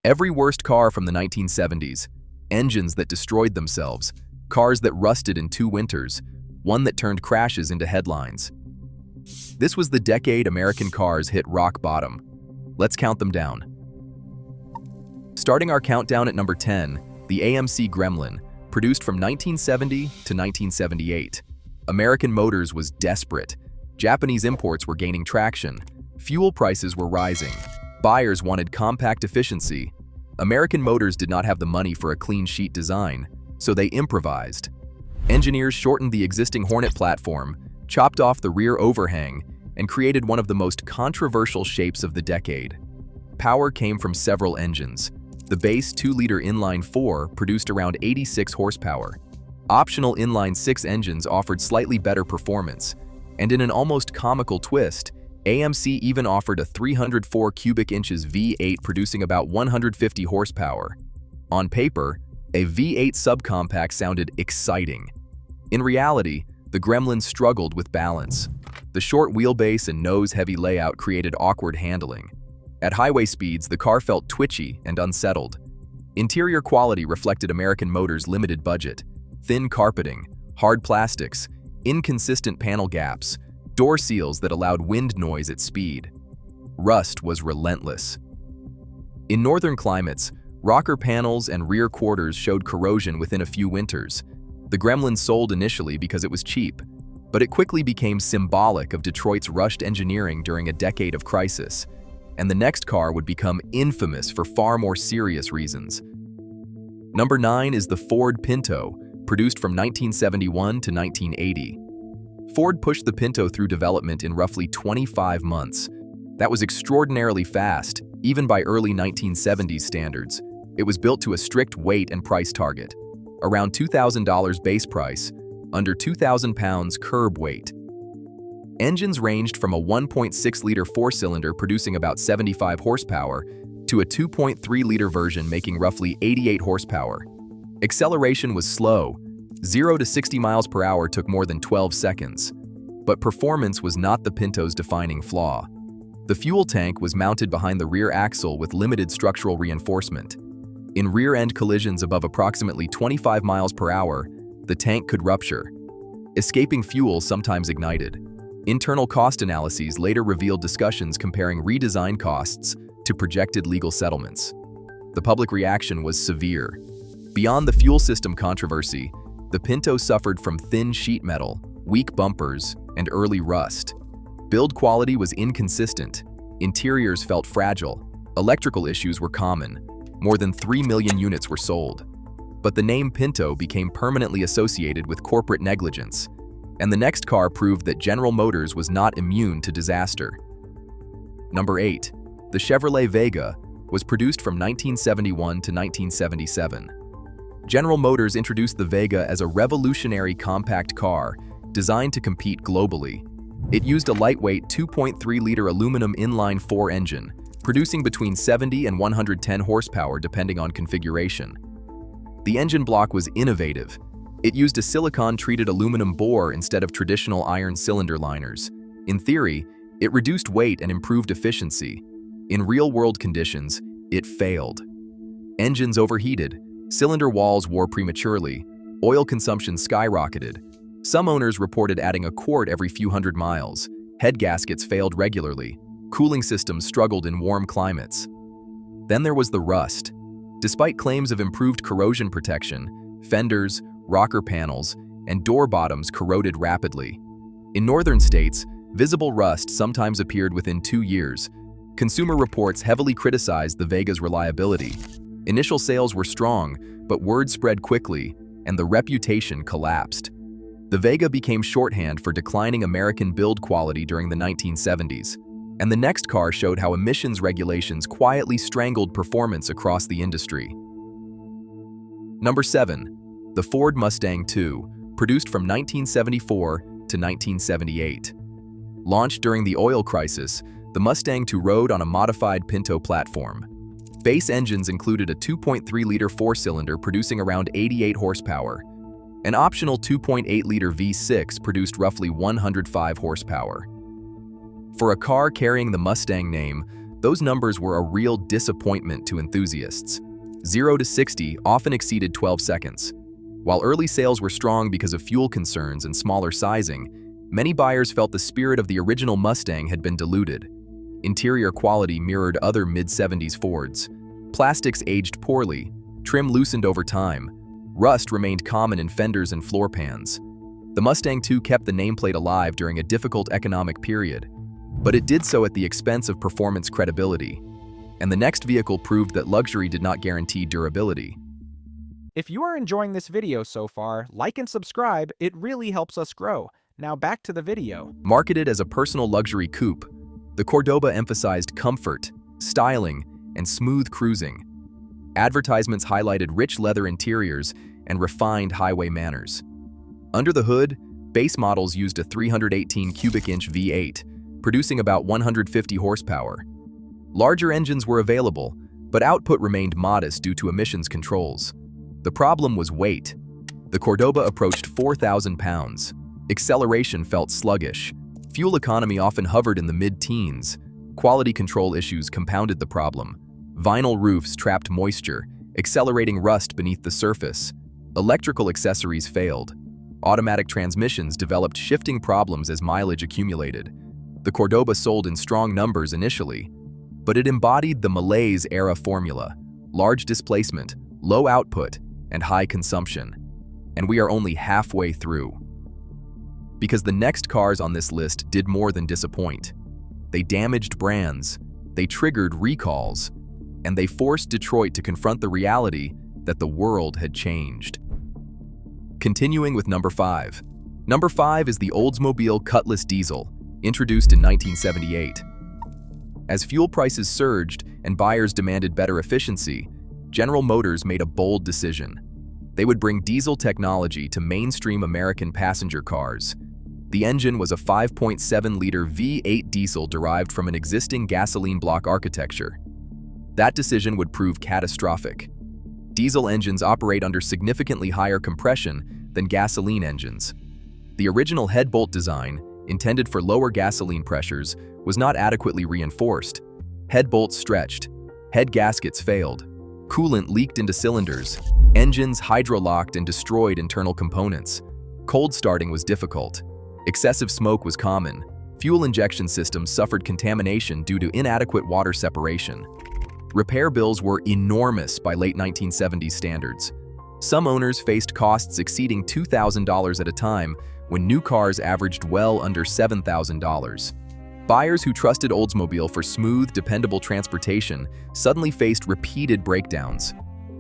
Every worst car from the 1970s, engines that destroyed themselves, cars that rusted in 2 winters, one that turned crashes into headlines. This was the decade American cars hit rock bottom. Let's count them down. Starting our countdown at number 10, the AMC Gremlin, produced from 1970 to 1978. American Motors was desperate. Japanese imports were gaining traction. Fuel prices were rising. Buyers wanted compact efficiency. American Motors did not have the money for a clean sheet design, so they improvised. Engineers shortened the existing Hornet platform, chopped off the rear overhang, and created one of the most controversial shapes of the decade. Power came from several engines. The base 2-liter inline-4 produced around 86 horsepower. Optional inline-6 engines offered slightly better performance, and in an almost comical twist, AMC even offered a 304 cubic inches V8 producing about 150 horsepower. On paper, a V8 subcompact sounded exciting. In reality, the Gremlin struggled with balance. The short wheelbase and nose-heavy layout created awkward handling. At highway speeds, the car felt twitchy and unsettled. Interior quality reflected American Motors' limited budget. Thin carpeting, hard plastics, inconsistent panel gaps, door seals that allowed wind noise at speed. Rust was relentless. In northern climates, rocker panels and rear quarters showed corrosion within a few winters. The Gremlin sold initially because it was cheap, but it quickly became symbolic of Detroit's rushed engineering during a decade of crisis, and the next car would become infamous for far more serious reasons. Number 9 is the Ford Pinto, produced from 1971 to 1980. Ford pushed the Pinto through development in roughly 25 months. That was extraordinarily fast, even by early 1970s standards. It was built to a strict weight and price target. Around $2,000 base price, under 2,000 pounds curb weight. Engines ranged from a 1.6-liter 4-cylinder producing about 75 horsepower to a 2.3-liter version making roughly 88 horsepower. Acceleration was slow. 0 to 60 miles per hour took more than 12 seconds. But performance was not the Pinto's defining flaw. The fuel tank was mounted behind the rear axle with limited structural reinforcement. In rear-end collisions above approximately 25 miles per hour, the tank could rupture. Escaping fuel sometimes ignited. Internal cost analyses later revealed discussions comparing redesign costs to projected legal settlements. The public reaction was severe. Beyond the fuel system controversy, the Pinto suffered from thin sheet metal, weak bumpers, and early rust. Build quality was inconsistent. Interiors felt fragile. Electrical issues were common. More than 3 million units were sold. But the name Pinto became permanently associated with corporate negligence, and the next car proved that General Motors was not immune to disaster. Number 8. The Chevrolet Vega was produced from 1971 to 1977. General Motors introduced the Vega as a revolutionary compact car designed to compete globally. It used a lightweight 2.3-liter aluminum inline-4 engine, producing between 70 and 110 horsepower depending on configuration. The engine block was innovative. It used a silicon-treated aluminum bore instead of traditional iron cylinder liners. In theory, it reduced weight and improved efficiency. In real-world conditions, it failed. Engines overheated, cylinder walls wore prematurely, oil consumption skyrocketed. Some owners reported adding a quart every few hundred miles. Head gaskets failed regularly. Cooling systems struggled in warm climates. Then there was the rust. Despite claims of improved corrosion protection, fenders, rocker panels, and door bottoms corroded rapidly. In northern states, visible rust sometimes appeared within 2 years. Consumer reports heavily criticized the Vega's reliability. Initial sales were strong, but word spread quickly, and the reputation collapsed. The Vega became shorthand for declining American build quality during the 1970s, and the next car showed how emissions regulations quietly strangled performance across the industry. Number 7. The Ford Mustang II, produced from 1974 to 1978. Launched during the oil crisis, the Mustang II rode on a modified Pinto platform. Base engines included a 2.3-liter 4-cylinder producing around 88 horsepower. An optional 2.8-liter V6 produced roughly 105 horsepower. For a car carrying the Mustang name, Those numbers were a real disappointment to enthusiasts. 0 to 60 often exceeded 12 seconds. While early sales were strong because of fuel concerns and smaller sizing, many buyers felt the spirit of the original Mustang had been diluted. Interior quality mirrored other mid-70s Fords. Plastics aged poorly, trim loosened over time, rust remained common in fenders and floor pans. The Mustang II kept the nameplate alive during a difficult economic period, but it did so at the expense of performance credibility. And the next vehicle proved that luxury did not guarantee durability. If you are enjoying this video so far, like and subscribe, it really helps us grow. Now back to the video. Marketed as a personal luxury coupe, the Cordoba emphasized comfort, styling, and smooth cruising. Advertisements highlighted rich leather interiors and refined highway manners. Under the hood, base models used a 318 cubic inch V8, producing about 150 horsepower. Larger engines were available, but output remained modest due to emissions controls. The problem was weight. The Cordoba approached 4,000 pounds. Acceleration felt sluggish. Fuel economy often hovered in the mid-teens. Quality control issues compounded the problem. Vinyl roofs trapped moisture, accelerating rust beneath the surface. Electrical accessories failed. Automatic transmissions developed shifting problems as mileage accumulated. The Cordoba sold in strong numbers initially, but it embodied the malaise-era formula: large displacement, low output, and high consumption. And we are only halfway through. Because the next cars on this list did more than disappoint. They damaged brands, they triggered recalls, and they forced Detroit to confront the reality that the world had changed. Continuing with number 5. Number 5 is the Oldsmobile Cutlass diesel, introduced in 1978. As fuel prices surged and buyers demanded better efficiency, General Motors made a bold decision. They would bring diesel technology to mainstream American passenger cars. The engine was a 5.7-liter V8 diesel derived from an existing gasoline block architecture. That decision would prove catastrophic. Diesel engines operate under significantly higher compression than gasoline engines. The original head bolt design, intended for lower gasoline pressures, was not adequately reinforced. Head bolts stretched, head gaskets failed, coolant leaked into cylinders, engines hydrolocked and destroyed internal components. Cold starting was difficult. Excessive smoke was common. Fuel injection systems suffered contamination due to inadequate water separation. Repair bills were enormous by late 1970s standards. Some owners faced costs exceeding $2,000 at a time when new cars averaged well under $7,000. Buyers who trusted Oldsmobile for smooth, dependable transportation suddenly faced repeated breakdowns.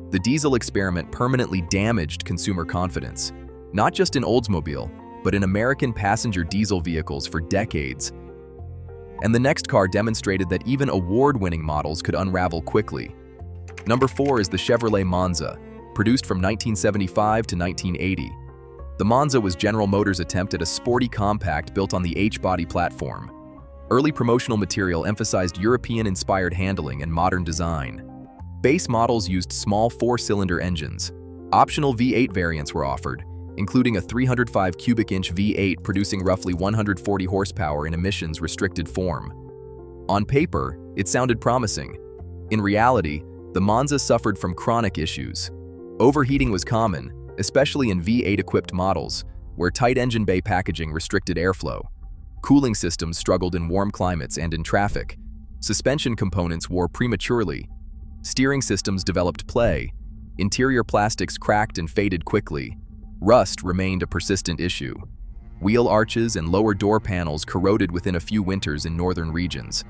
The diesel experiment permanently damaged consumer confidence, not just in Oldsmobile, but in American passenger diesel vehicles for decades. And the next car demonstrated that even award-winning models could unravel quickly. Number 4 is the Chevrolet Monza, produced from 1975 to 1980. The Monza was General Motors' attempt at a sporty compact built on the H-body platform. Early promotional material emphasized European-inspired handling and modern design. Base models used small 4-cylinder engines. Optional V8 variants were offered, including a 305 cubic inch V8 producing roughly 140 horsepower in emissions-restricted form. On paper, it sounded promising. In reality, the Monza suffered from chronic issues. Overheating was common, especially in V8-equipped models, where tight engine bay packaging restricted airflow. Cooling systems struggled in warm climates and in traffic. Suspension components wore prematurely. Steering systems developed play. Interior plastics cracked and faded quickly. Rust remained a persistent issue. Wheel arches and lower door panels corroded within a few winters in northern regions.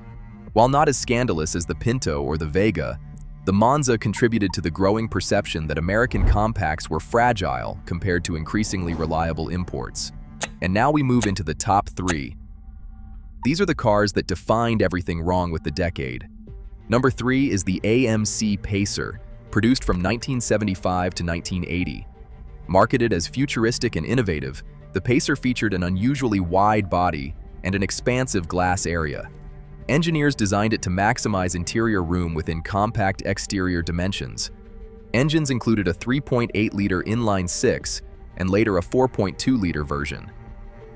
While not as scandalous as the Pinto or the Vega, the Monza contributed to the growing perception that American compacts were fragile compared to increasingly reliable imports. And now we move into the top 3. These are the cars that defined everything wrong with the decade. Number 3 is the AMC Pacer, produced from 1975 to 1980. Marketed as futuristic and innovative, the Pacer featured an unusually wide body and an expansive glass area. Engineers designed it to maximize interior room within compact exterior dimensions. Engines included a 3.8-liter inline-6 and later a 4.2-liter version.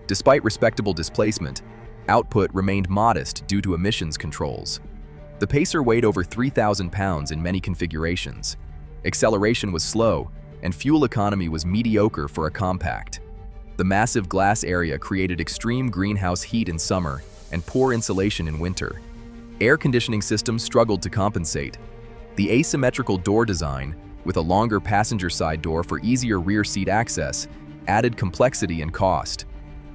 Despite respectable displacement, output remained modest due to emissions controls. The Pacer weighed over 3,000 pounds in many configurations. Acceleration was slow, and fuel economy was mediocre for a compact. The massive glass area created extreme greenhouse heat in summer and poor insulation in winter. Air conditioning systems struggled to compensate. The asymmetrical door design, with a longer passenger side door for easier rear seat access, added complexity and cost.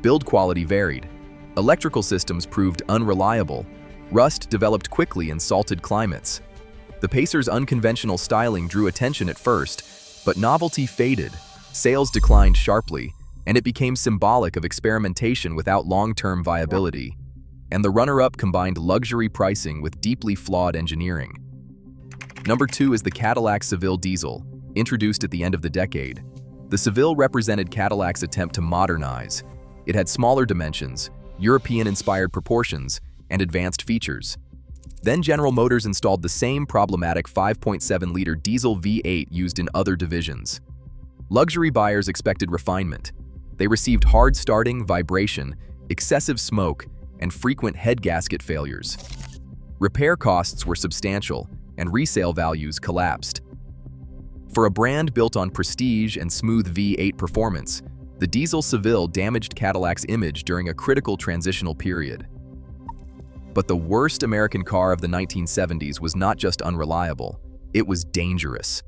Build quality varied. Electrical systems proved unreliable. Rust developed quickly in salted climates. The Pacer's unconventional styling drew attention at first, but novelty faded, sales declined sharply, and it became symbolic of experimentation without long-term viability. And the runner-up combined luxury pricing with deeply flawed engineering. Number 2 is the Cadillac Seville diesel, introduced at the end of the decade. The Seville represented Cadillac's attempt to modernize. It had smaller dimensions, European-inspired proportions, and advanced features. Then General Motors installed the same problematic 5.7-liter diesel V8 used in other divisions. Luxury buyers expected refinement. They received hard starting, vibration, excessive smoke, and frequent head gasket failures. Repair costs were substantial, and resale values collapsed. For a brand built on prestige and smooth V8 performance, the diesel Seville damaged Cadillac's image during a critical transitional period. But the worst American car of the 1970s was not just unreliable, it was dangerous.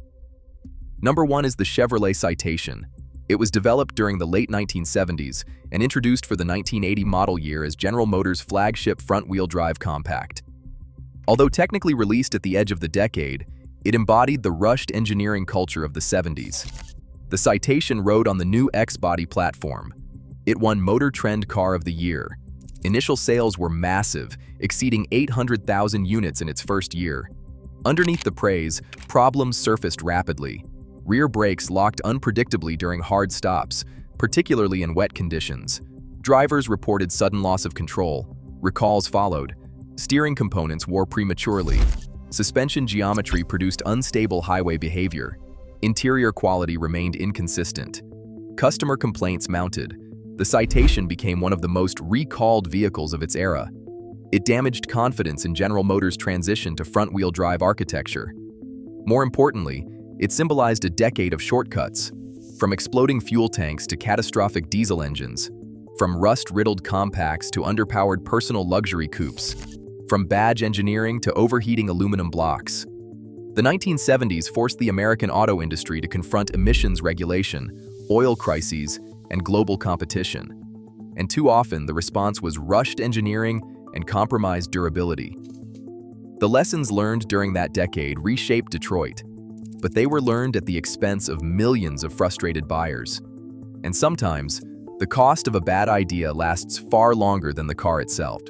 Number 1 is the Chevrolet Citation. It was developed during the late 1970s and introduced for the 1980 model year as General Motors' flagship front-wheel drive compact. Although technically released at the edge of the decade, it embodied the rushed engineering culture of the 70s. The Citation rode on the new X-body platform. It won Motor Trend Car of the Year. Initial sales were massive, exceeding 800,000 units in its first year. Underneath the praise, problems surfaced rapidly. Rear brakes locked unpredictably during hard stops, particularly in wet conditions. Drivers reported sudden loss of control. Recalls followed. Steering components wore prematurely. Suspension geometry produced unstable highway behavior. Interior quality remained inconsistent. Customer complaints mounted. The Citation became one of the most recalled vehicles of its era. It damaged confidence in General Motors' transition to front-wheel drive architecture. More importantly, it symbolized a decade of shortcuts, from exploding fuel tanks to catastrophic diesel engines, from rust-riddled compacts to underpowered personal luxury coupes, from badge engineering to overheating aluminum blocks. The 1970s forced the American auto industry to confront emissions regulation, oil crises, and global competition. And too often, the response was rushed engineering and compromised durability. The lessons learned during that decade reshaped Detroit, but they were learned at the expense of millions of frustrated buyers. And sometimes, the cost of a bad idea lasts far longer than the car itself.